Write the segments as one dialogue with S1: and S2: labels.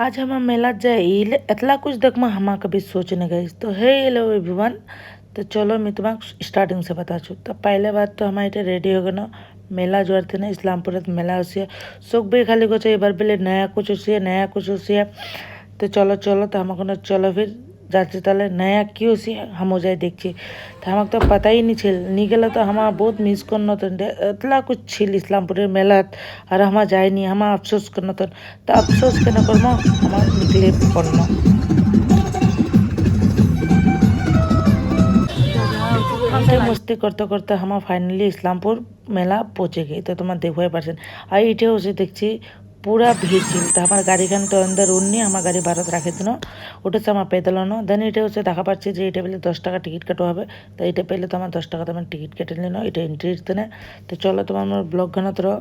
S1: आज हम मेला जाइल एतला कुछ देखमा हम कभी सोच नहीं गई। तो हे हेलो एवरीवन। तो चलो मैं तुम्हें स्टार्टिंग से बता छू। तो पहले बात तो हमारे रेडी हो गए ना मेला जो थे ना इस्लामपुर मेला उसी सुख भी खाली कुछ एबार पहले नया कुछ उसी नया कुछ उसी। तो चलो चलो तो हम चलो फिर जाते ताले नया की उसी हम हो जाए देखिए। तो हमक तो पता ही नहीं छिल नहीं गला तो हम बहुत मिस करना तो इतना कुछ छिल इस्लामपुर मेला और हम जाए नहीं हम अफसोस करना तो अफसोस के न करना हम निकले पड़ना। मीठे मस्ती करते करते हम फाइनली इस्लामपुर मेला पहुँचे गए। तो तुम्हारे देखो पार्सन और इटे उसे देखी पूरा भीड़ छिल। तो हमारे गाड़ी खान तो अंदर उड़नी हमारे गाड़ी भारत राखे दिन उठे से पैदल देन इटे उसे देखा पाচ্ছি যে এটা পেলে 10 টাকা টিকিট কাটা হবে। তো এটা পেলে তো আমার 10 টাকা তো টিকিট কেটে নিল এটা এন্ট্রি দিতে। তো চলো তোমার মোর ব্লগ খানা তো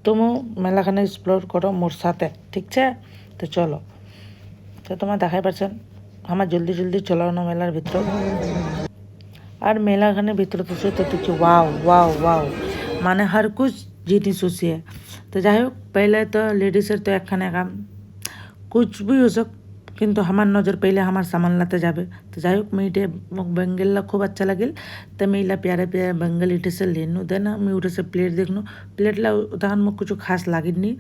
S1: তুমি মেলাখানে এক্সপ্লোর করো মোর সাথে ঠিক আছে। তো চলো তো তোমার দেখাই পাচ্ছেন আমার জলদি জলদি চলো না মেলার ভিতর। আর মেলাখানের ভিতরে তো সে তো দেখছি ওয়াও ওয়াও ওয়াও মানে हर कुछ জিনিস উসি। তো যাই হোক पहले तो लेडीजर तो একখানে काम कुछ भी हो सक কিন্তু আমার নজর পেলে আমার সামান লাতে যাবে। তো যাই হোক मैं इटे बेंगल खूब अच्छा लगिल। तो मैं इला प्यारे प्यारे बेंगल इटे से लेनू देना मैं उठे से प्लेट देखनू प्लेट ला तहन मैं कुछ खास लागिनी।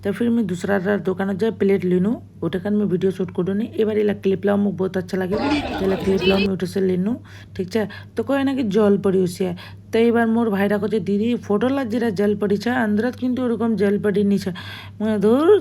S1: तो फिर मैं दूसरा दुकान जाए प्लेट लेनू उठे मैं वीडियो शूट करूँ नहीं एबार इला क्लिप लाओ मुझे बहुत अच्छा लगे। तो इला क्लिप लाओ मैं उठे से लेनू ठीक है। तो कहे ना कि जल पड़ी उसे। तो एबार मोर भाईरा कहे दीदी फोटो लाग जरा जल पड़ी अंदर क्योंकि ओरकम जल पड़ी नीचे मैं धूर।